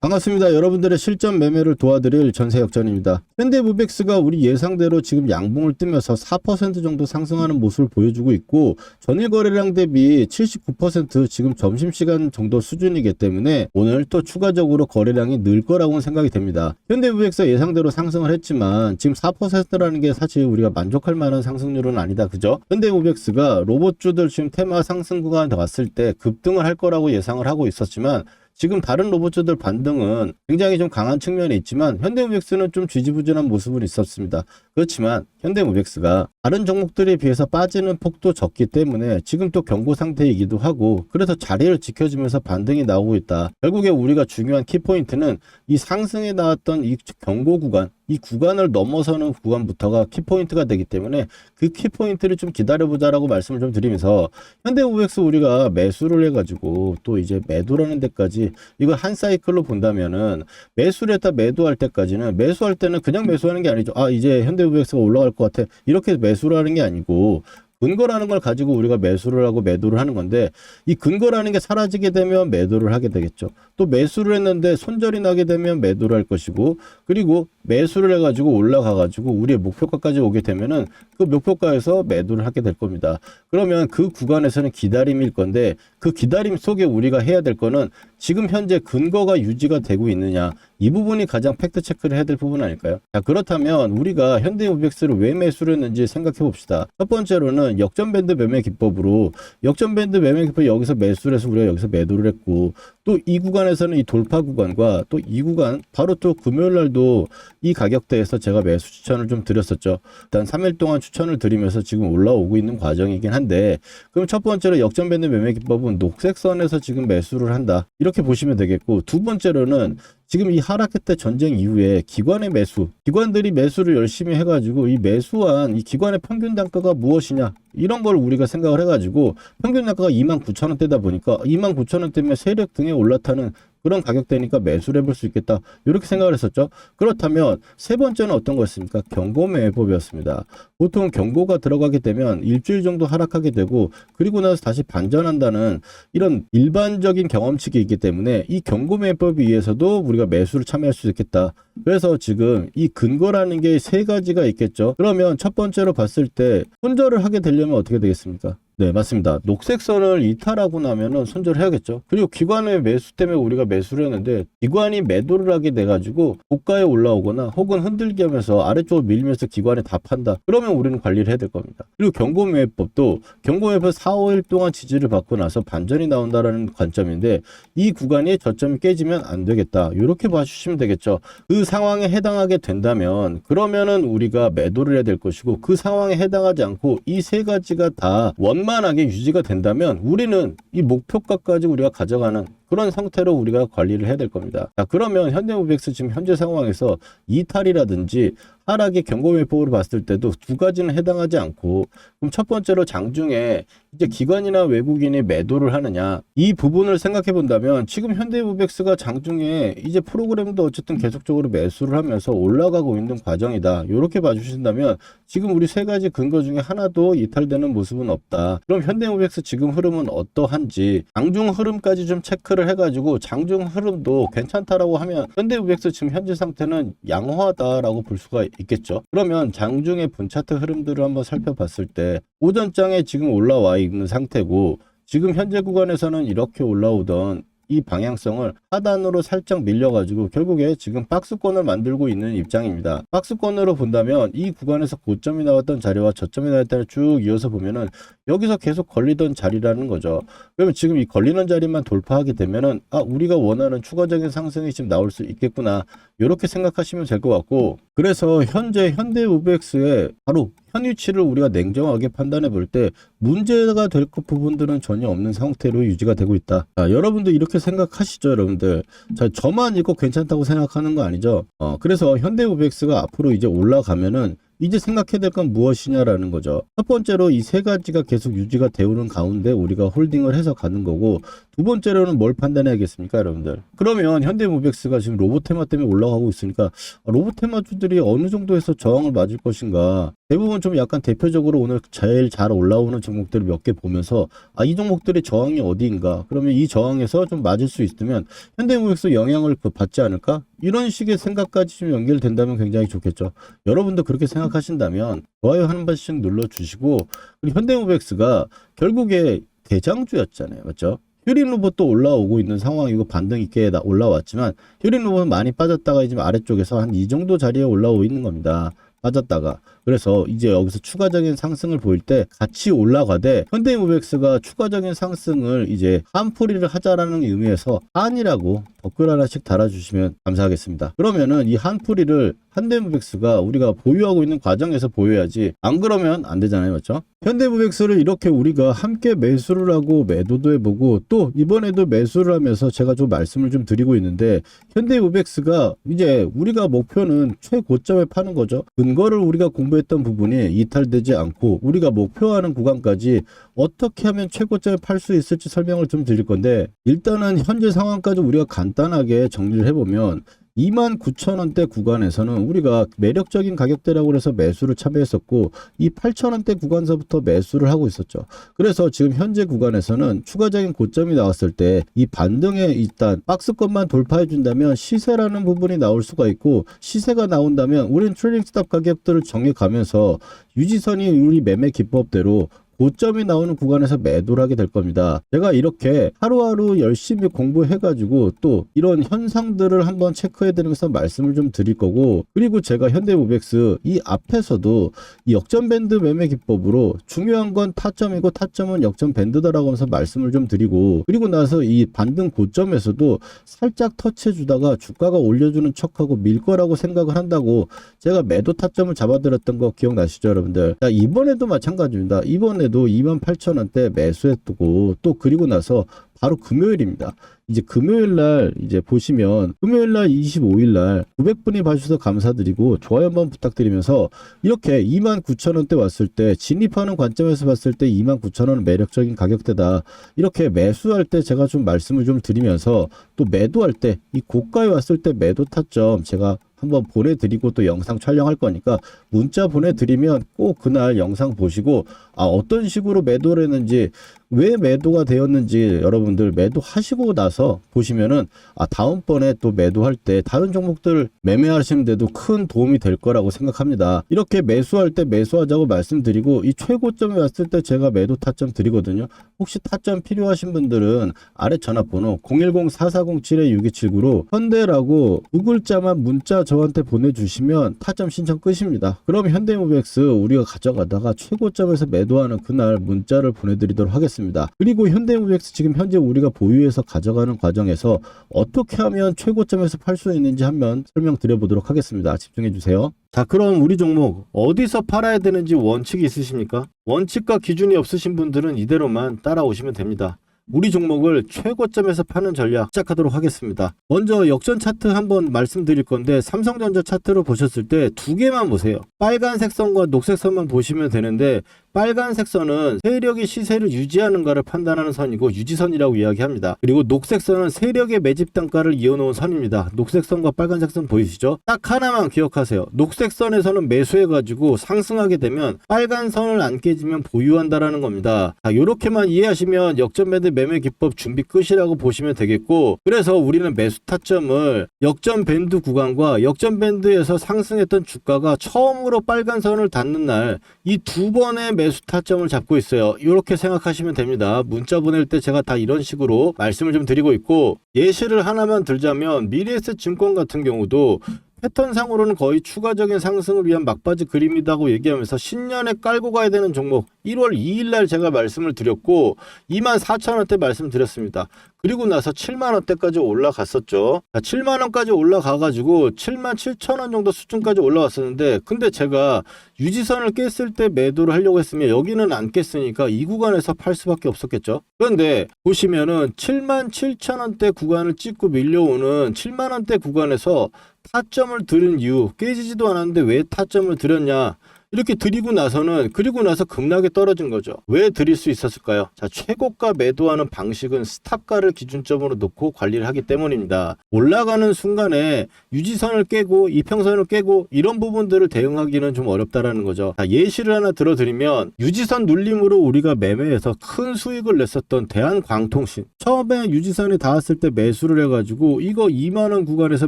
반갑습니다. 여러분들의 실전 매매를 도와드릴 전세역전입니다. 현대무백스가 우리 예상대로 지금 양봉을 뜨면서 4% 정도 상승하는 모습을 보여주고 있고, 전일 거래량 대비 79% 지금 점심시간 정도 수준이기 때문에 오늘 또 추가적으로 거래량이 늘 거라고는 생각이 됩니다. 현대무백스가 예상대로 상승을 했지만 지금 4%라는 게 사실 우리가 만족할 만한 상승률은 아니다. 그죠? 현대무백스가 로봇주들 지금 테마 상승 구간에 왔을 때 급등을 할 거라고 예상을 하고 있었지만, 지금 다른 로봇주들 반등은 굉장히 좀 강한 측면이 있지만 현대무백스는 좀 지지부진한 모습은 있었습니다. 그렇지만 현대무백스가 다른 종목들에 비해서 빠지는 폭도 적기 때문에 지금 또 경고 상태이기도 하고, 그래서 자리를 지켜주면서 반등이 나오고 있다. 결국에 우리가 중요한 키포인트는 이 상승에 나왔던 이 경고 구간, 이 구간을 넘어서는 구간부터가 키포인트가 되기 때문에 그 키포인트를 좀 기다려보자라고 말씀을 좀 드리면서, 현대무백스 우리가 매수를 해가지고 또 이제 매도라는 데까지 이거 한 사이클로 본다면은, 매수를 했다 매도할 때까지는, 매수할 때는 그냥 매수하는 게 아니죠. 아, 이제 현대무백스가 올라갈 것 같아, 이렇게 매수를 하는 게 아니고 근거라는 걸 가지고 우리가 매수를 하고 매도를 하는 건데, 이 근거라는 게 사라지게 되면 매도를 하게 되겠죠. 또 매수를 했는데 손절이 나게 되면 매도를 할 것이고, 그리고 매수를 해가지고 올라가가지고 우리의 목표가까지 오게 되면은 그 목표가에서 매도를 하게 될 겁니다. 그러면 그 구간에서는 기다림일 건데, 그 기다림 속에 우리가 해야 될 거는 지금 현재 근거가 유지가 되고 있느냐, 이 부분이 가장 팩트 체크를 해야 될 부분 아닐까요? 자, 그렇다면 우리가 현대무백스를 왜 매수를 했는지 생각해 봅시다. 첫 번째로는 역전밴드 매매 기법으로, 역전밴드 매매 기법 여기서 매수를 해서 우리가 여기서 매도를 했고, 또 이 구간에서는 이 돌파 구간과 또 이 구간, 바로 또 금요일 날도 이 가격대에서 제가 매수 추천을 좀 드렸었죠. 일단 3일 동안 추천을 드리면서 지금 올라오고 있는 과정이긴 한데, 그럼 첫 번째로 역전밴드 매매 기법은 녹색선에서 지금 매수를 한다, 이렇게 보시면 되겠고, 두 번째로는 지금 이 하락했대 전쟁 이후에 기관의 매수, 기관들이 매수를 열심히 해가지고 이 매수한 이 기관의 평균 단가가 무엇이냐, 이런 걸 우리가 생각을 해가지고, 평균 단가가 29,000원대다 보니까 29,000원대면 세력 등에 올라타는 그런 가격대니까 매수를 해볼 수 있겠다, 이렇게 생각을 했었죠. 그렇다면 세 번째는 어떤 거였습니까? 경고 매매법이었습니다. 보통 경고가 들어가게 되면 일주일 정도 하락하게 되고, 그리고 나서 다시 반전한다는 이런 일반적인 경험치가 있기 때문에 이 경고 매매법에 의해서도 우리가 매수를 참여할 수 있겠다. 그래서 지금 이 근거라는 게 세 가지가 있겠죠. 그러면 첫 번째로 봤을 때 손절을 하게 되려면 어떻게 되겠습니까? 네, 맞습니다. 녹색선을 이탈하고 나면은 손절을 해야겠죠. 그리고 기관의 매수 때문에 우리가 매수를 했는데, 기관이 매도를 하게 돼가지고 고가에 올라오거나 혹은 흔들게 하면서 아래쪽으로 밀면서 기관에 다 판다, 그러면 우리는 관리를 해야 될 겁니다. 그리고 경고매매법도 경고매매법 4, 5일 동안 지지를 받고 나서 반전이 나온다라는 관점인데, 이 구간이 저점이 깨지면 안 되겠다, 이렇게 봐주시면 되겠죠. 그 상황에 해당하게 된다면 그러면은 우리가 매도를 해야 될 것이고, 그 상황에 해당하지 않고 이 세 가지가 다 원만하게 유지가 된다면 우리는 이 목표가까지 우리가 가져가는 그런 상태로 우리가 관리를 해야 될 겁니다. 자, 그러면 현대무백스 지금 현재 상황에서 이탈이라든지 하락의 경고매매법으로 봤을 때도 두 가지는 해당하지 않고, 그럼 첫 번째로 장중에 이제 기관이나 외국인이 매도를 하느냐, 이 부분을 생각해 본다면 지금 현대무백스가 장중에 이제 프로그램도 어쨌든 계속적으로 매수를 하면서 올라가고 있는 과정이다, 이렇게 봐주신다면 지금 우리 세 가지 근거 중에 하나도 이탈되는 모습은 없다. 그럼 현대무백스 지금 흐름은 어떠한지 장중 흐름까지 좀 체크를 해가지고, 장중 흐름도 괜찮다라고 하면 현대무백스 지금 현재 상태는 양호하다라고 볼 수가 있겠죠. 그러면 장중의 분차트 흐름들을 한번 살펴봤을 때 오전장에 지금 올라와 있는 상태고, 지금 현재 구간에서는 이렇게 올라오던 이 방향성을 하단으로 살짝 밀려가지고 결국에 지금 박스권을 만들고 있는 입장입니다. 박스권으로 본다면 이 구간에서 고점이 나왔던 자리와 저점이 나왔던 자리를 쭉 이어서 보면은 여기서 계속 걸리던 자리라는 거죠. 그러면 지금 이 걸리는 자리만 돌파하게 되면은, 아, 우리가 원하는 추가적인 상승이 지금 나올 수 있겠구나, 이렇게 생각하시면 될 것 같고, 그래서 현재 현대무백스의 바로 현 위치를 우리가 냉정하게 판단해 볼 때 문제가 될 부분들은 전혀 없는 상태로 유지가 되고 있다. 자, 여러분들 이렇게 생각하시죠, 여러분들. 자, 저만 이거 괜찮다고 생각하는 거 아니죠? 그래서 현대무백스가 앞으로 이제 올라가면은 이제 생각해야 될 건 무엇이냐라는 거죠. 첫 번째로 이 세 가지가 계속 유지가 되오는 가운데 우리가 홀딩을 해서 가는 거고, 두 번째로는 뭘 판단해야겠습니까, 여러분들? 그러면 현대모비엑스가 지금 로보테마 때문에 올라가고 있으니까 로보테마주들이 어느 정도에서 저항을 맞을 것인가? 대부분 좀 약간 대표적으로 오늘 제일 잘 올라오는 종목들을 몇 개 보면서 이 종목들의 저항이 어디인가? 그러면 이 저항에서 좀 맞을 수 있으면 현대모비엑스 영향을 받지 않을까? 이런 식의 생각까지 좀 연결된다면 굉장히 좋겠죠. 여러분도 그렇게 생각하신다면 좋아요 한 번씩 눌러주시고, 그리고 현대모비엑스가 결국에 대장주였잖아요. 맞죠? 휴린로봇도 올라오고 있는 상황이고 반등 있게 올라왔지만 휴린로봇은 많이 빠졌다가 지금 아래쪽에서 한 이 정도 자리에 올라오고 있는 겁니다. 빠졌다가. 그래서 이제 여기서 추가적인 상승을 보일 때 같이 올라가되 현대모비엑스가 추가적인 상승을 이제 한풀이를 하자라는 의미에서 한이라고 댓글 하나씩 달아주시면 감사하겠습니다. 그러면은 이 한풀이를 현대모비엑스가 우리가 보유하고 있는 과정에서 보여야지, 안 그러면 안 되잖아요. 맞죠? 현대모비엑스를 이렇게 우리가 함께 매수를 하고 매도도 해보고 또 이번에도 매수를 하면서 제가 좀 말씀을 좀 드리고 있는데, 현대모비엑스가 이제 우리가 목표는 최고점에 파는 거죠. 근거를 우리가 공부했던 부분이 이탈되지 않고 우리가 목표하는 구간까지 어떻게 하면 최고점에 팔 수 있을지 설명을 좀 드릴 건데, 일단은 현재 상황까지 우리가 간단하게 정리를 해보면 29,000원대 구간에서는 우리가 매력적인 가격대라고 해서 매수를 참여했었고 이 8,000원대 구간서부터 매수를 하고 있었죠. 그래서 지금 현재 구간에서는 추가적인 고점이 나왔을 때 이 반등에 일단 박스권만 돌파해 준다면 시세라는 부분이 나올 수가 있고, 시세가 나온다면 우리는 트레이딩 스탑 가격들을 정해가면서 유지선이 우리 매매 기법대로 고점이 나오는 구간에서 매도를 하게 될 겁니다. 제가 이렇게 하루하루 열심히 공부해가지고 또 이런 현상들을 한번 체크해드리면서 말씀을 좀 드릴 거고, 그리고 제가 현대모비엑스 이 앞에서도 이 역전밴드 매매 기법으로 중요한 건 타점이고 타점은 역전밴드다라고 하면서 말씀을 좀 드리고, 그리고 나서 이 반등 고점에서도 살짝 터치해주다가 주가가 올려주는 척하고 밀 거라고 생각을 한다고 제가 매도 타점을 잡아드렸던 거 기억나시죠, 여러분들? 자, 이번에도 마찬가지입니다. 이번에도 28,000원대 매수했고, 또 그리고 나서 바로 금요일입니다. 이제 금요일날 이제 보시면 금요일날 25일날 900분이 봐주셔서 감사드리고 좋아요 한번 부탁드리면서, 이렇게 29,000원대 왔을 때 진입하는 관점에서 봤을 때 29,000원은 매력적인 가격대다, 이렇게 매수할 때 제가 좀 말씀을 좀 드리면서, 또 매도할 때 이 고가에 왔을 때 매도 타점 제가 한번 보내드리고 또 영상 촬영할 거니까 문자 보내드리면 꼭 그날 영상 보시고 어떤 식으로 매도를 했는지, 왜 매도가 되었는지 여러분들 매도하시고 나서 보시면은 다음번에 또 매도할 때 다른 종목들 매매하시는데도 큰 도움이 될 거라고 생각합니다. 이렇게 매수할 때 매수하자고 말씀드리고 이 최고점에 왔을 때 제가 매도 타점 드리거든요. 혹시 타점 필요하신 분들은 아래 전화번호 010-4407-6279로 현대라고 두 글자만 문자 저한테 보내주시면 타점 신청 끝입니다. 그럼 현대모비엑스 우리가 가져가다가 최고점에서 매도하는 그날 문자를 보내드리도록 하겠습니다. 그리고 현대모비엑스 지금 현재 우리가 보유해서 가져가는 과정에서 어떻게 하면 최고점에서 팔 수 있는지 한번 설명드려보도록 하겠습니다. 집중해주세요. 자, 그럼 우리 종목 어디서 팔아야 되는지 원칙이 있으십니까? 원칙과 기준이 없으신 분들은 이대로만 따라오시면 됩니다. 우리 종목을 최고점에서 파는 전략 시작하도록 하겠습니다. 먼저 역전 차트 한번 말씀드릴 건데, 삼성전자 차트로 보셨을 때 두 개만 보세요. 빨간색 선과 녹색 선만 보시면 되는데, 빨간색 선은 세력이 시세를 유지하는가를 판단하는 선이고 유지선이라고 이야기합니다. 그리고 녹색 선은 세력의 매집 단가를 이어놓은 선입니다. 녹색 선과 빨간색 선 보이시죠? 딱 하나만 기억하세요. 녹색 선에서는 매수해가지고 상승하게 되면 빨간 선을 안 깨지면 보유한다라는 겁니다. 요렇게만 이해하시면 역전밴드 매매 기법 준비 끝이라고 보시면 되겠고, 그래서 우리는 매수 타점을 역전밴드 구간과 역전밴드에서 상승했던 주가가 처음으로 빨간 선을 닿는 날 이 두 번의 매수 타점을 잡고 있어요. 이렇게 생각하시면 됩니다. 문자 보낼 때 제가 다 이런 식으로 말씀을 좀 드리고 있고, 예시를 하나만 들자면 미래에셋 증권 같은 경우도 패턴상으로는 거의 추가적인 상승을 위한 막바지 그림이라고 얘기하면서 신년에 깔고 가야 되는 종목 1월 2일날 제가 말씀을 드렸고 24,000원대 말씀드렸습니다. 그리고 나서 7만원대까지 올라갔었죠. 7만원까지 올라가가지고 77,000원 정도 수준까지 올라왔었는데, 근데 제가 유지선을 깼을 때 매도를 하려고 했으면 여기는 안 깼으니까 이 구간에서 팔 수밖에 없었겠죠. 그런데 보시면은 77,000원대 구간을 찍고 밀려오는 7만원대 구간에서 타점을 들은 이유, 깨지지도 않았는데 왜 타점을 들였냐, 이렇게 드리고 나서는 그리고 나서 급락에 떨어진 거죠. 왜 드릴 수 있었을까요? 자, 최고가 매도하는 방식은 스탑가를 기준점으로 놓고 관리를 하기 때문입니다. 올라가는 순간에 유지선을 깨고 이평선을 깨고 이런 부분들을 대응하기는 좀 어렵다라는 거죠. 자, 예시를 하나 들어드리면 유지선 눌림으로 우리가 매매해서 큰 수익을 냈었던 대한광통신, 처음에 유지선이 닿았을 때 매수를 해가지고 이거 2만원 구간에서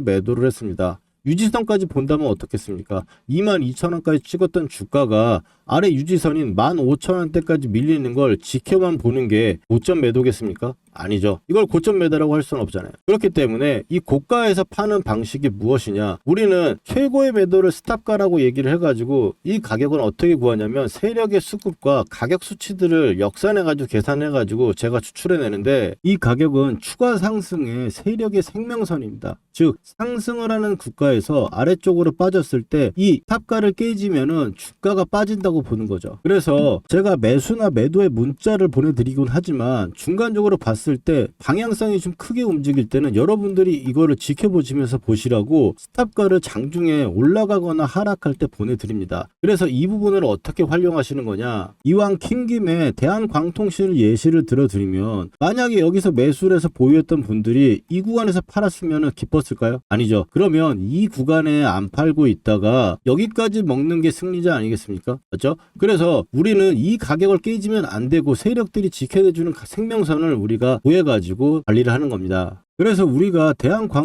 매도를 했습니다. 유지선까지 본다면 어떻겠습니까? 22,000원까지 찍었던 주가가 아래 유지선인 15,000원대까지 밀리는 걸 지켜만 보는 게 고점 매도겠습니까? 아니죠. 이걸 고점 매도라고 할 수는 없잖아요. 그렇기 때문에 이 고가에서 파는 방식이 무엇이냐? 우리는 최고의 매도를 스탑가라고 얘기를 해가지고 이 가격은 어떻게 구하냐면 세력의 수급과 가격 수치들을 역산해가지고 계산해가지고 제가 추출해내는데 이 가격은 추가 상승의 세력의 생명선입니다. 즉 상승을 하는 국가에서 아래쪽으로 빠졌을 때 이 탑가를 깨지면은 주가가 빠진다고 보는 거죠. 그래서 제가 매수나 매도의 문자를 보내드리곤 하지만 중간적으로 봤을 때 방향성이 좀 크게 움직일 때는 여러분들이 이거를 지켜보시면서 보시라고 스탑가를 장중에 올라가거나 하락할 때 보내드립니다. 그래서 이 부분을 어떻게 활용하시는 거냐? 이왕 킨 김에 대한광통신을 예시를 들어드리면 만약에 여기서 매수를 해서 보유했던 분들이 이 구간에서 팔았으면 기뻤을까요? 아니죠. 그러면 이 구간에 안 팔고 있다가 여기까지 먹는 게 승리자 아니겠습니까? 맞죠? 그래서 우리는 이 가격을 깨지면 안 되고 세력들이 지켜내주는 생명선을 우리가 구해가지고 관리를 하는 겁니다. 그래서 우리가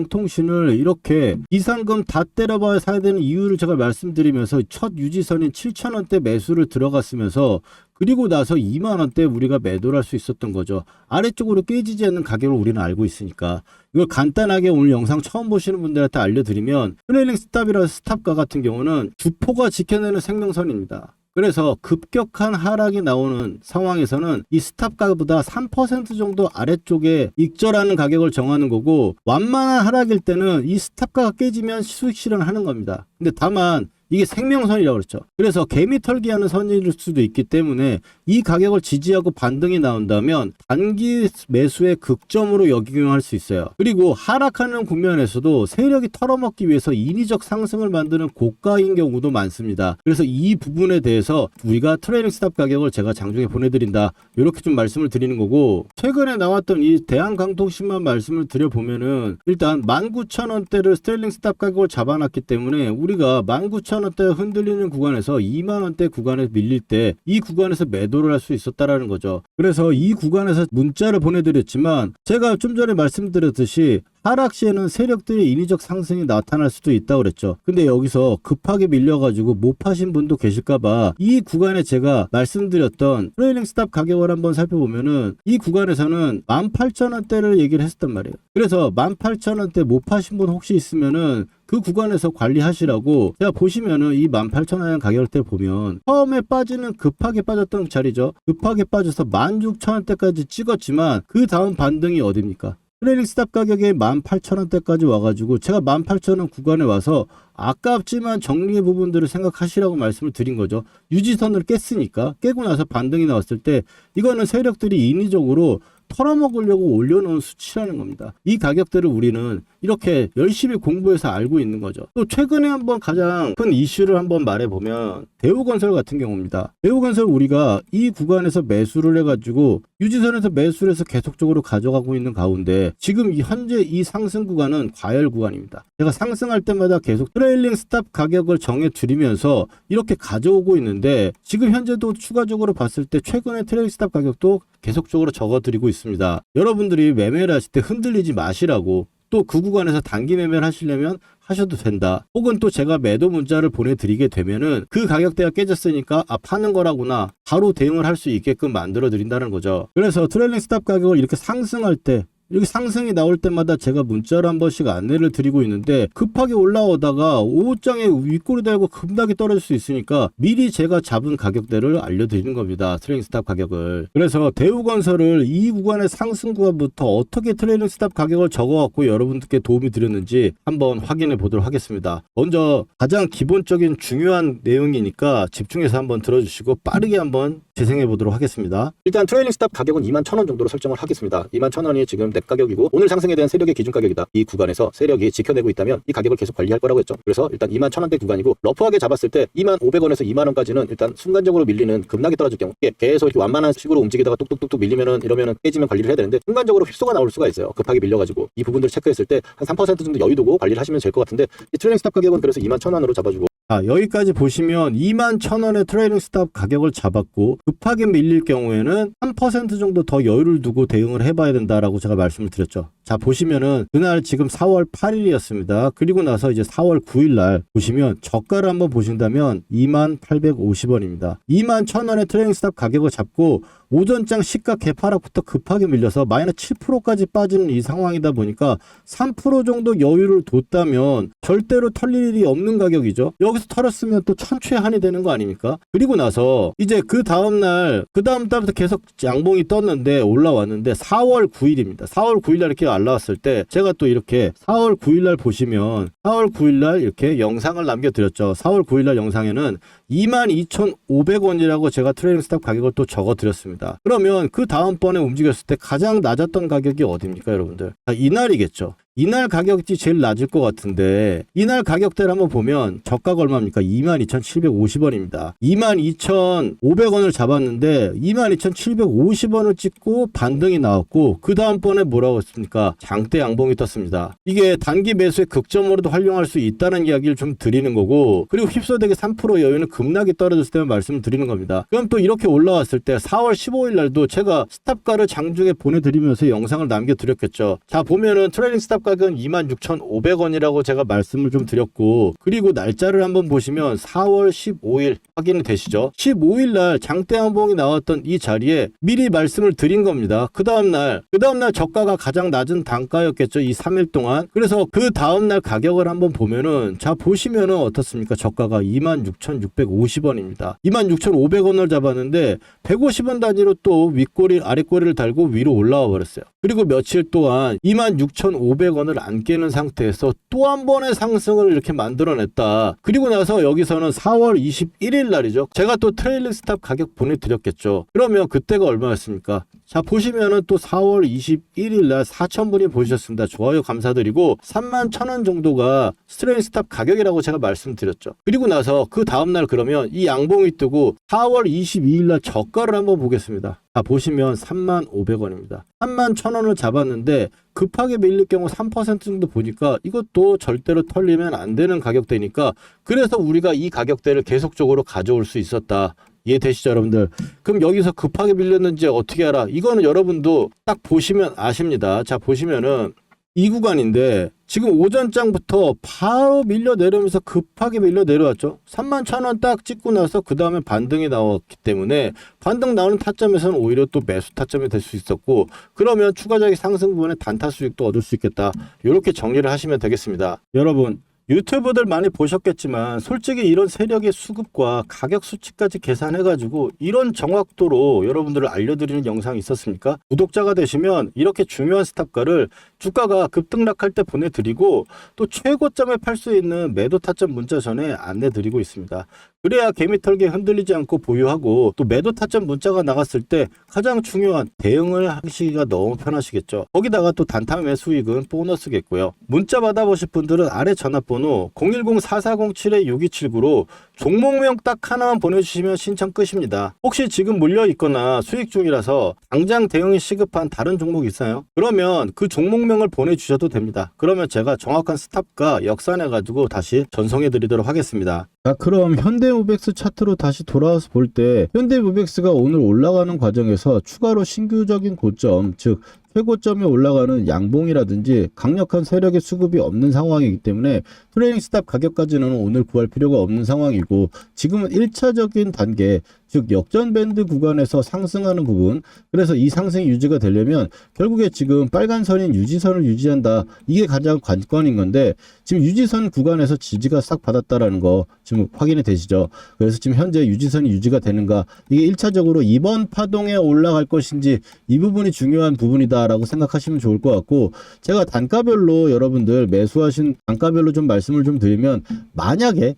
대한광통신을 이렇게 이상금 다 때려봐야 사야 되는 이유를 제가 말씀드리면서 첫 유지선인 7,000원대 매수를 들어갔으면서 그리고 나서 2만원대 우리가 매도를 할 수 있었던 거죠. 아래쪽으로 깨지지 않는 가격을 우리는 알고 있으니까. 이걸 간단하게 오늘 영상 처음 보시는 분들한테 알려드리면 트레일링 스탑이라는 스탑가 같은 경우는 주포가 지켜내는 생명선입니다. 그래서 급격한 하락이 나오는 상황에서는 이 스탑가보다 3% 정도 아래쪽에 익절하는 가격을 정하는 거고 완만한 하락일 때는 이 스탑가가 깨지면 수익 실현하는 겁니다. 근데 다만 이게 생명선이라고 그랬죠. 그래서 개미 털기하는 선일 수도 있기 때문에 이 가격을 지지하고 반등이 나온다면 단기 매수의 극점으로 역용할 수 있어요. 그리고 하락하는 국면에서도 세력이 털어먹기 위해서 인위적 상승을 만드는 고가인 경우도 많습니다. 그래서 이 부분에 대해서 우리가 트레일링 스탑 가격을 제가 장중에 보내드린다. 이렇게 좀 말씀을 드리는 거고 최근에 나왔던 이 대한광통신만 말씀을 드려보면은 일단 19,000원대를 트레일링 스탑 가격을 잡아놨기 때문에 우리가 19,000원대 흔들리는 구간에서 2만원대 구간에 밀릴 때 이 구간에서 매도를 할 수 있었다라는 거죠. 그래서 이 구간에서 문자를 보내드렸지만 제가 좀 전에 말씀드렸듯이 하락 시에는 세력들의 인위적 상승이 나타날 수도 있다고 그랬죠. 근데 여기서 급하게 밀려가지고 못 파신 분도 계실까봐 이 구간에 제가 말씀드렸던 트레일링 스탑 가격을 한번 살펴보면은 이 구간에서는 18,000원대를 얘기를 했었단 말이에요. 그래서 18,000원대 못 파신 분 혹시 있으면은 그 구간에서 관리하시라고 제가 보시면은 이 18,000원 가격대 보면 처음에 빠지는 급하게 빠졌던 자리죠. 급하게 빠져서 16,000원대까지 찍었지만 그 다음 반등이 어딥니까? 트레일링 스탑 가격에 18,000원대까지 와가지고 제가 18,000원 구간에 와서 아깝지만 정리의 부분들을 생각하시라고 말씀을 드린 거죠. 유지선을 깼으니까 깨고 나서 반등이 나왔을 때 이거는 세력들이 인위적으로 털어먹으려고 올려놓은 수치라는 겁니다. 이 가격들을 우리는 이렇게 열심히 공부해서 알고 있는 거죠. 또 최근에 한번 가장 큰 이슈를 한번 말해보면 대우건설 같은 경우입니다. 대우건설 우리가 이 구간에서 매수를 해가지고 유지선에서 매수를 해서 계속적으로 가져가고 있는 가운데 지금 현재 이 상승 구간은 과열 구간입니다. 제가 상승할 때마다 계속 트레일링 스탑 가격을 정해드리면서 이렇게 가져오고 있는데 지금 현재도 추가적으로 봤을 때 최근에 트레일링 스탑 가격도 계속적으로 적어드리고 있습니다. 여러분들이 매매를 하실 때 흔들리지 마시라고 또 그 구간에서 단기 매매를 하시려면 하셔도 된다. 혹은 또 제가 매도 문자를 보내드리게 되면은 그 가격대가 깨졌으니까 파는 거라구나 바로 대응을 할 수 있게끔 만들어 드린다는 거죠. 그래서 트레일링 스탑 가격을 이렇게 상승할 때 이렇게 상승이 나올 때마다 제가 문자로 한 번씩 안내를 드리고 있는데 급하게 올라오다가 오후장에 윗골이 달고 급락이 떨어질 수 있으니까 미리 제가 잡은 가격대를 알려드리는 겁니다. 트레일링 스탑 가격을. 그래서 대우건설을 이 구간의 상승 구간부터 어떻게 트레일링 스탑 가격을 적어갖고 여러분들께 도움이 드렸는지 한번 확인해 보도록 하겠습니다. 먼저 가장 기본적인 중요한 내용이니까 집중해서 한번 들어주시고 빠르게 한번 재생해 보도록 하겠습니다. 일단 트레일링 스탑 가격은 21,000원 정도로 설정을 하겠습니다. 21,000원이 지금 랩 가격이고 오늘 상승에 대한 세력의 기준 가격이다. 이 구간에서 세력이 지켜내고 있다면 이 가격을 계속 관리할 거라고 했죠. 그래서 일단 21,000원대 구간이고 러프하게 잡았을 때 25,500원에서 20,000원까지는 일단 순간적으로 밀리는 급락이 떨어질 경우 이게 계속 이렇게 완만한 식으로 움직이다가 뚝뚝뚝뚝 밀리면은 이러면은 깨지면 관리를 해야 되는데 순간적으로 휩소가 나올 수가 있어요. 급하게 밀려가지고 이 부분들을 체크했을 때 한 3% 정도 여유 두고 관리를 하시면 될 것 같은데 이 트레이링 스탑 가격은 그래서 21,000원으로 잡아주고 여기까지 보시면 21,000원의 트레이링 스탑 가격을 잡았고 급하게 밀릴 경우에는 3% 정도 더 여유를 두고 대응을 해봐야 된다라고 제가 말씀을 드렸죠. 자 보시면은 그날 지금 4월 8일이었습니다. 그리고 나서 이제 4월 9일 날 보시면 저가를 한번 보신다면 28,850원입니다. 21,000원의 트레이링 스탑 가격을 잡고 오전장 시가 개파락부터 급하게 밀려서 마이너스 7%까지 빠지는 이 상황이다 보니까 3% 정도 여유를 뒀다면 절대로 털릴 일이 없는 가격이죠. 여기서 털었으면 또 천추의 되는 거 아닙니까? 그리고 나서 이제 그 다음날 그 다음 달부터 계속 양봉이 떴는데 올라왔는데 4월 9일입니다. 4월 9일 날 이렇게 올라왔을 때 제가 또 이렇게 4월 9일 날 보시면 4월 9일 날 이렇게 영상을 남겨드렸죠. 4월 9일 날 영상에는 22,500원이라고 제가 트레이링 스탑 가격을 또 적어드렸습니다. 그러면 그 다음번에 움직였을 때 가장 낮았던 가격이 어디입니까 여러분들? 이날이겠죠. 이날 가격이 제일 낮을 것 같은데 이날 가격대를 한번 보면 저가가 얼마입니까? 22,750원입니다. 22,500원을 잡았는데 22,750원을 찍고 반등이 나왔고 그 다음번에 뭐라고 했습니까? 장대 양봉이 떴습니다. 이게 단기 매수의 극점으로도 활용할 수 있다는 이야기를 좀 드리는 거고 그리고 휩소되게 3% 여유는 급락이 떨어졌을 때 말씀을 드리는 겁니다. 그럼 또 이렇게 올라왔을 때 4월 15일 날도 제가 스탑가를 장중에 보내드리면서 영상을 남겨드렸겠죠. 자 보면은 트레이링 스탑 가격은 26,500원이라고 제가 말씀을 좀 드렸고 그리고 날짜를 한번 보시면 4월 15일 확인이 되시죠? 15일 날 장대 양봉이 나왔던 이 자리에 미리 말씀을 드린 겁니다. 그 다음날 저가가 가장 낮은 단가였겠죠. 이 3일 동안. 그래서 그 다음날 가격을 한번 보면은 자 보시면은 어떻습니까? 저가가 26,650원입니다. 26,500원을 잡았는데 150원 단위로 또 윗꼬리 아랫꼬리를 달고 위로 올라와 버렸어요. 그리고 며칠 동안 26,500원을 안 깨는 상태에서 또 한 번의 상승을 이렇게 만들어냈다. 그리고 나서 여기서는 4월 21일 날이죠. 제가 또 트레일링 스탑 가격 보내드렸겠죠. 그러면 그때가 얼마였습니까? 자 보시면은 또 4월 21일 날 4,000분이 보셨습니다. 좋아요 감사드리고 31,000원 정도가 트레일링 스탑 가격이라고 제가 말씀드렸죠. 그리고 나서 그 다음날 그러면 이 양봉이 뜨고 4월 22일 날 저가를 한번 보겠습니다. 자 보시면 35,500원입니다. 31,000원을 잡았는데 급하게 밀릴 경우 3% 정도 보니까 이것도 절대로 털리면 안 되는 가격대니까 그래서 우리가 이 가격대를 계속적으로 가져올 수 있었다. 이해되시죠 여러분들? 그럼 여기서 급하게 밀렸는지 어떻게 알아? 이거는 여러분도 딱 보시면 아십니다. 자 보시면은 이 구간인데 지금 오전장부터 바로 밀려 내려오면서 급하게 밀려 내려왔죠. 31,000원 딱 찍고 나서 그 다음에 반등이 나왔기 때문에 반등 나오는 타점에서는 오히려 또 매수 타점이 될 수 있었고 그러면 추가적인 상승 부분에 단타 수익도 얻을 수 있겠다. 이렇게 정리를 하시면 되겠습니다. 여러분 유튜브들 많이 보셨겠지만 솔직히 이런 세력의 수급과 가격 수치까지 계산해가지고 이런 정확도로 여러분들을 알려드리는 영상이 있었습니까? 구독자가 되시면 이렇게 중요한 스탑가를 주가가 급등락할 때 보내드리고 또 최고점에 팔 수 있는 매도 타점 문자 전에 안내드리고 있습니다. 그래야 개미털기 흔들리지 않고 보유하고 또 매도 타점 문자가 나갔을 때 가장 중요한 대응을 하시기가 너무 편하시겠죠. 거기다가 또 단타매 수익은 보너스겠고요. 문자 받아보실 분들은 아래 전화번호 010-4407-6279로 종목명 딱 하나만 보내주시면 신청 끝입니다. 혹시 지금 물려있거나 수익 중이라서 당장 대응이 시급한 다른 종목 있어요? 그러면 그 종목명을 보내주셔도 됩니다. 그러면 제가 정확한 스탑과 역산해가지고 다시 전송해드리도록 하겠습니다. 자 그럼 현대모백스 차트로 다시 돌아와서 볼 때 현대모백스가 오늘 올라가는 과정에서 추가로 신규적인 고점 즉 최고점에 올라가는 양봉이라든지 강력한 세력의 수급이 없는 상황이기 때문에 트레이링 스탑 가격까지는 오늘 구할 필요가 없는 상황이고 지금은 1차적인 단계 즉 역전 밴드 구간에서 상승하는 부분 그래서 이 상승이 유지가 되려면 결국에 지금 빨간 선인 유지선을 유지한다 이게 가장 관건인 건데 지금 유지선 구간에서 지지가 싹 받았다라는 거 지금 확인이 되시죠. 그래서 지금 현재 유지선이 유지가 되는가 이게 1차적으로 이번 파동에 올라갈 것인지 이 부분이 중요한 부분이다 있다라고 생각하시면 좋을 것 같고, 제가 단가별로 여러분들 매수하신 단가별로 좀 말씀을 좀 드리면, 만약에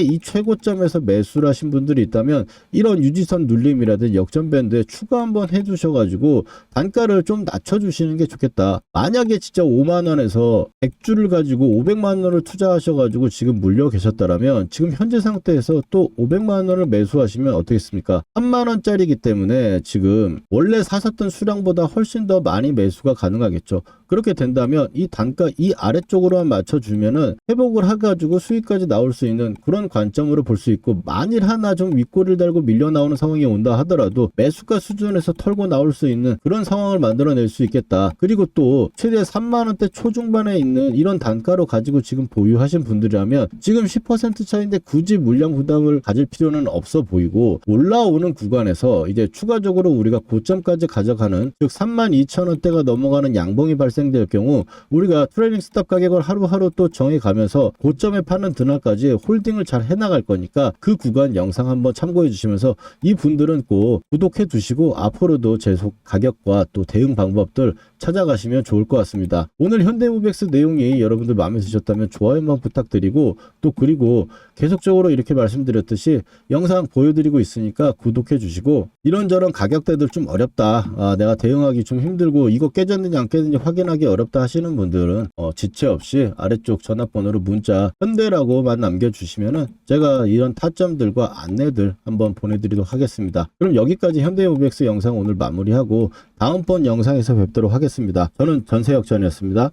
이 최고점에서 매수를 하신 분들이 있다면 이런 유지선 눌림이라든지 역전밴드에 추가 한번 해두셔가지고 단가를 좀 낮춰주시는 게 좋겠다. 만약에 진짜 5만원에서 100주를 가지고 500만원을 투자하셔가지고 지금 물려 계셨다라면 지금 현재 상태에서 또 500만원을 매수하시면 어떻겠습니까? 3만원짜리이기 때문에 지금 원래 사셨던 수량보다 훨씬 더 많이 매수가 가능하겠죠. 그렇게 된다면 이 단가 이 아래쪽으로만 맞춰주면은 회복을 해가지고 수익까지 나올 수 있는 그런 관점으로 볼 수 있고, 만일 하나 좀 윗꼬리를 달고 밀려 나오는 상황이 온다 하더라도 매수가 수준에서 털고 나올 수 있는 그런 상황을 만들어낼 수 있겠다. 그리고 또 최대 3만원대 초중반에 있는 이런 단가로 가지고 지금 보유하신 분들이라면 지금 10% 차인데 굳이 물량 부담을 가질 필요는 없어 보이고, 올라오는 구간에서 이제 추가적으로 우리가 고점까지 가져가는, 즉 32,000원대가 넘어가는 양봉이 발생될 경우 우리가 트레이딩 스탑 가격을 하루하루 또 정해가면서 고점에 파는 그날까지 홀딩을 잘 해나갈 거니까 그 구간 영상 한번 참고해 주시면서 이분들은 꼭 구독해 두시고 앞으로도 계속 가격과 또 대응 방법들 찾아가시면 좋을 것 같습니다. 오늘 현대모백스 내용이 여러분들 마음에 드셨다면 좋아요만 부탁드리고, 또 그리고 계속적으로 이렇게 말씀드렸듯이 영상 보여드리고 있으니까 구독해 주시고, 이런저런 가격대들 좀 어렵다, 내가 대응하기 좀 힘들고 이거 깨졌는지 안 깨졌는지 확인하기 어렵다 하시는 분들은 지체 없이 아래쪽 전화번호로 문자 현대라고만 남겨주시면은 제가 이런 타점들과 안내들 한번 보내드리도록 하겠습니다. 그럼 여기까지 현대모백스 영상 오늘 마무리하고 다음번 영상에서 뵙도록 하겠습니다. 저는 전세역전이었습니다.